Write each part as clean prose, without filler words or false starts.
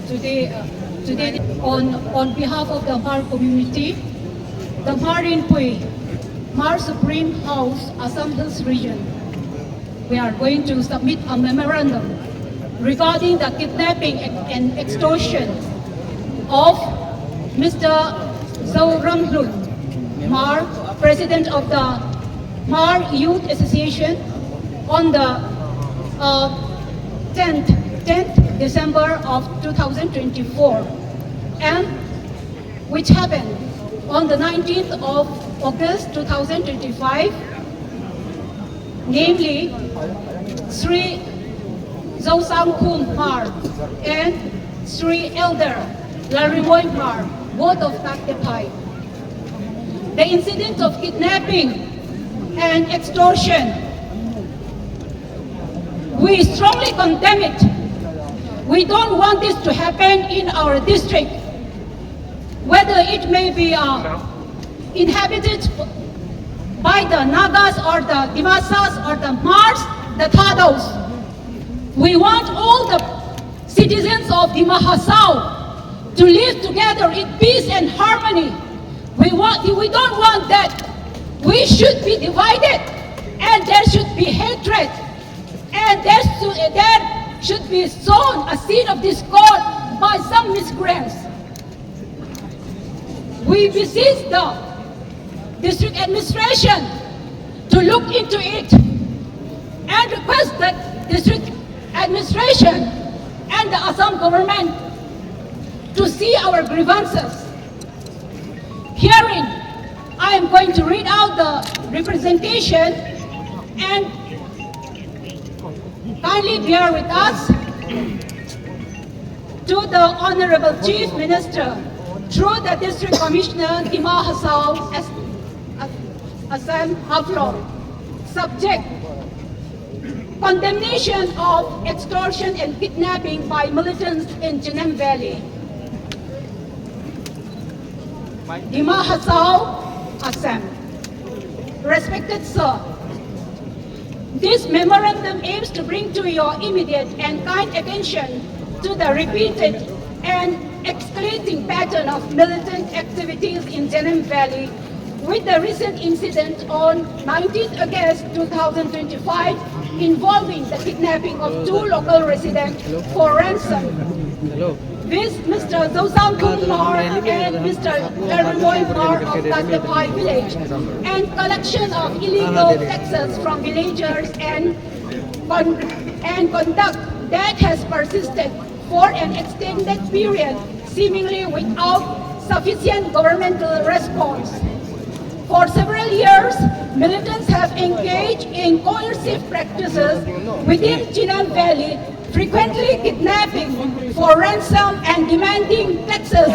today on behalf of the Mar community, the Marinpui Mar Supreme House, Assam Hills region, we are going to submit a memorandum regarding the kidnapping and extortion of Mr. Zhou Ramhlun, Mar, President of the Mar Youth Association, on the 10th December of 2024, and which happened on the 19th of August 2025, namely Sri Zhou Sangkhum Mar and Sri Elder Larimoy Mar, both of Taktepai. The incident of kidnapping and extortion, we strongly condemn it. We don't want this to happen in our district, whether it may be inhabited by the Nagas or the Dimasas or the Mars, the Thados. We want all the citizens of Dima Hasao to live together in peace and harmony. We don't want that. We should be divided, and there should be hatred, and there should be sown a seed of discord by some miscreants. We beseech the district administration to look into it and request that district administration and the Assam government to see our grievances. Herein, I am going to read out the representation, and kindly bear with us. To the Honorable Chief Minister, through the District Commissioner, Dima Hasao, Assam Havlor, subject: condemnation of extortion and kidnapping by militants in Jenem Valley. Dima Hasao, Assam. Respected Sir, this memorandum aims to bring to your immediate and kind attention to the repeated and escalating pattern of militant activities in Jenem Valley, with the recent incident on 19th August 2025 involving the kidnapping of 2 local residents for ransom. This Mr. Zhou Sangkhum Mar and Mr. Larimoy Mar of Taktepai village, and collection of illegal taxes from villagers and conduct that has persisted for an extended period, seemingly without sufficient governmental response. For several years, militants have engaged in coercive practices within Jenem Valley, frequently kidnapping for ransom and demanding taxes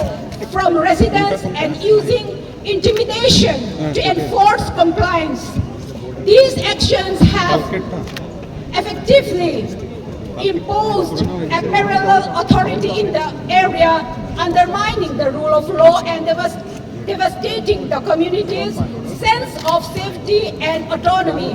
from residents and using intimidation to enforce compliance. These actions have effectively imposed a parallel authority in the area, undermining the rule of law and devastating the community's sense of safety and autonomy.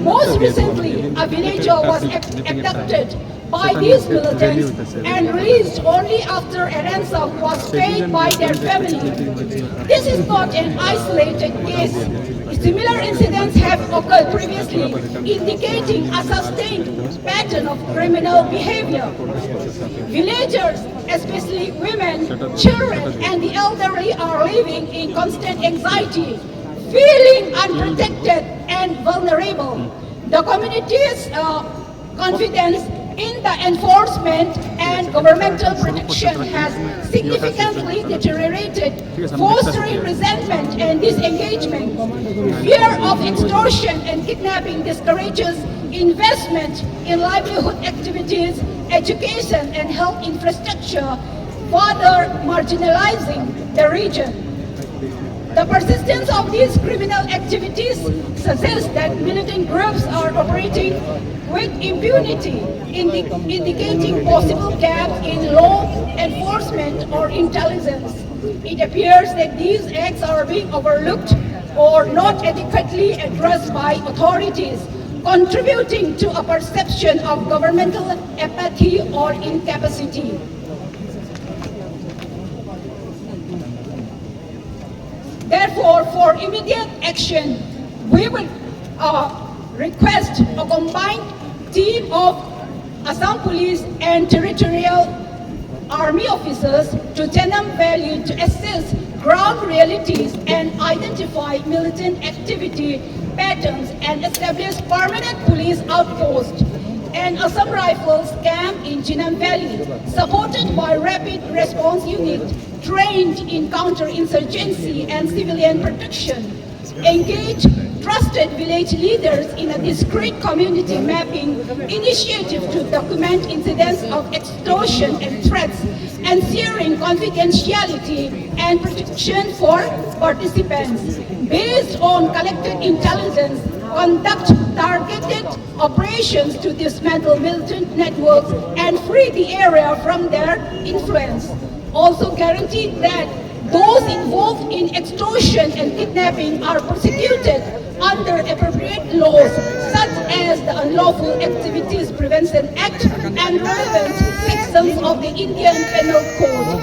Most recently, a villager was abducted by these militants and released only after a ransom was paid by their family. This is not an isolated case. Similar incidents have occurred previously, indicating a sustained pattern of criminal behavior. Villagers, especially women, children, and the elderly, are living in constant anxiety, feeling unprotected and vulnerable. The community's confidence in the enforcement and governmental protection has significantly deteriorated, fostering resentment and disengagement. Fear of extortion and kidnapping discourages investment in livelihood activities, education, and health infrastructure, further marginalizing the region. The persistence of these criminal activities suggests that militant groups are operating with impunity, indicating possible gaps in law enforcement or intelligence. It appears that these acts are being overlooked or not adequately addressed by authorities, contributing to a perception of governmental apathy or incapacity. immediate action, we will request a combined team of Assam Police and Territorial Army officers to Tenam Valley to assess ground realities and identify militant activity patterns and establish permanent police outposts and Assam Rifles camp in Chinam Valley, supported by Rapid Response Unit trained in counterinsurgency and civilian protection. Engage trusted village leaders in a discrete community mapping initiative to document incidents of extortion and threats, ensuring confidentiality and protection for participants. Based on collected intelligence, conduct targeted operations to dismantle militant networks and free the area from their influence. Also guarantee that those involved in extortion and kidnapping are prosecuted under appropriate laws such as the Unlawful Activities Prevention Act and relevant sections of the Indian Penal Code.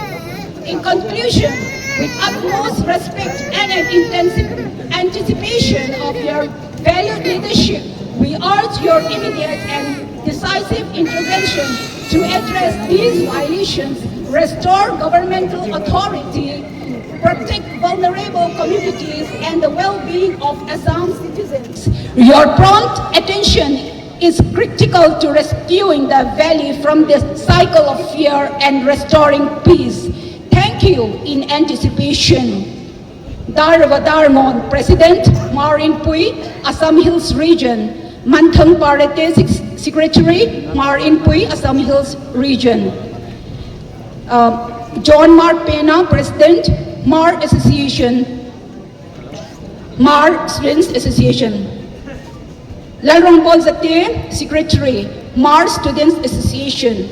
In conclusion, with utmost respect and an intensive anticipation of your valued leadership, we urge your immediate and decisive intervention to address these violations, restore governmental authority, protect vulnerable communities and the well-being of Assam citizens. Your prompt attention is critical to rescuing the valley from this cycle of fear and restoring peace. Thank you in anticipation. Darva Darmon, President, Marin Pui, Assam Hills Region. Manthang Parate, Secretary, Marin Pui, Assam Hills Region. John Mark Pena, President, Mar Association, Mar Students Association. Lalrong Paul Zate, Secretary, Mar Students Association.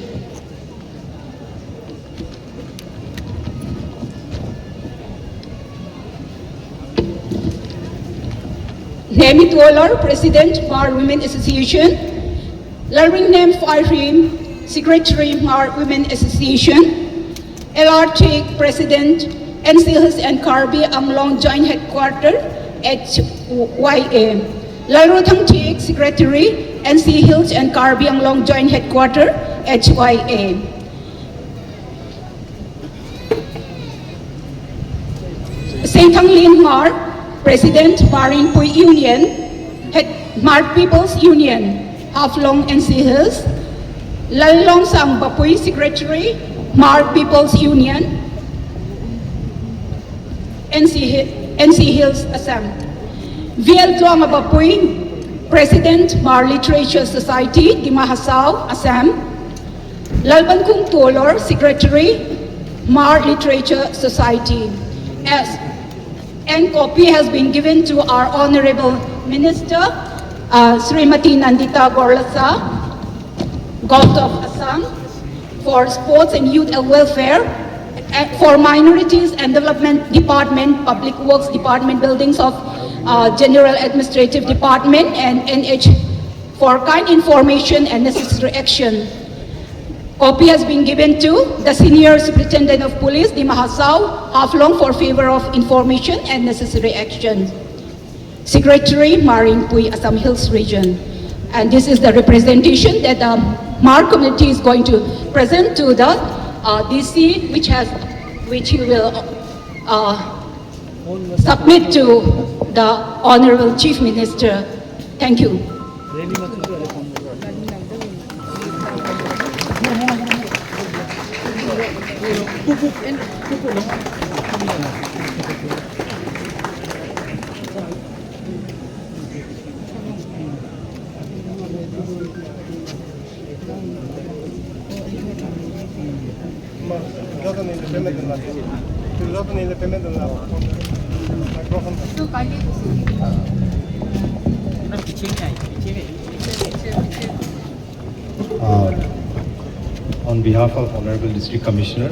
Nemi Tuolar, President, Mar Women Association. Lalring Nem Fahim, Secretary, Mar Women Association. LRT, President, NC Hills and Karbi Anglong Joint Headquarters, HYA. Lalrothang Chik, Secretary, NC Hills and Karbi Anglong Joint Headquarters, HYA. Saintang Lin Mar, President, Marin Pui Union, Mar People's Union, Haflong NC Hills. Lalong Sang Bapui, Secretary, Mar People's Union, NC Hills, Assam. VL Tuang Bapui, President, Mar Literature Society, Dima Hasao, Assam. Lalban Kung Tolor, Secretary, Mar Literature Society. And copy has been given to our Honorable Minister, Srimati Nandita Gorlasa, Government of Assam, for Sports and Youth and Welfare, for Minorities and Development Department, Public Works Department, Buildings of General Administrative Department, and NH for kind information and necessary action. Copy has been given to the Senior Superintendent of Police, Dima Hasao, Haflong, for favor of information and necessary action. Secretary, Marin Pui, Assam Hills Region. And this is the representation that the Mar community is going to present to the DC, which he will submit to the Honorable Chief Minister. Thank you. On behalf of Honorable District Commissioner,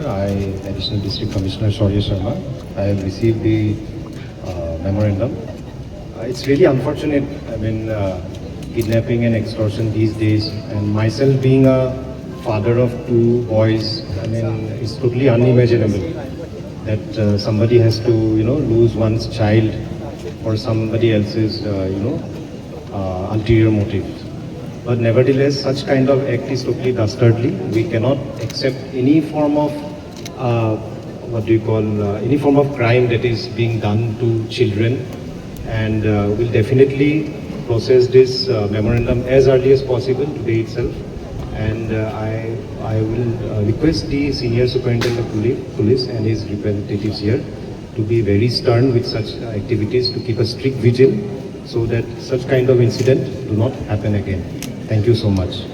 Additional District Commissioner Shaurya Sharma, I have received the memorandum. It's really unfortunate, kidnapping and extortion these days, and myself being a father of two boys, it's totally unimaginable that somebody has to, lose one's child for somebody else's, ulterior motive. But nevertheless, such kind of act is totally dastardly. We cannot accept any form of, any form of crime that is being done to children. And we'll definitely process this memorandum as early as possible today itself. And I will request the Senior Superintendent of Police and his representatives here to be very stern with such activities, to keep a strict vigil so that such kind of incident do not happen again. Thank you so much.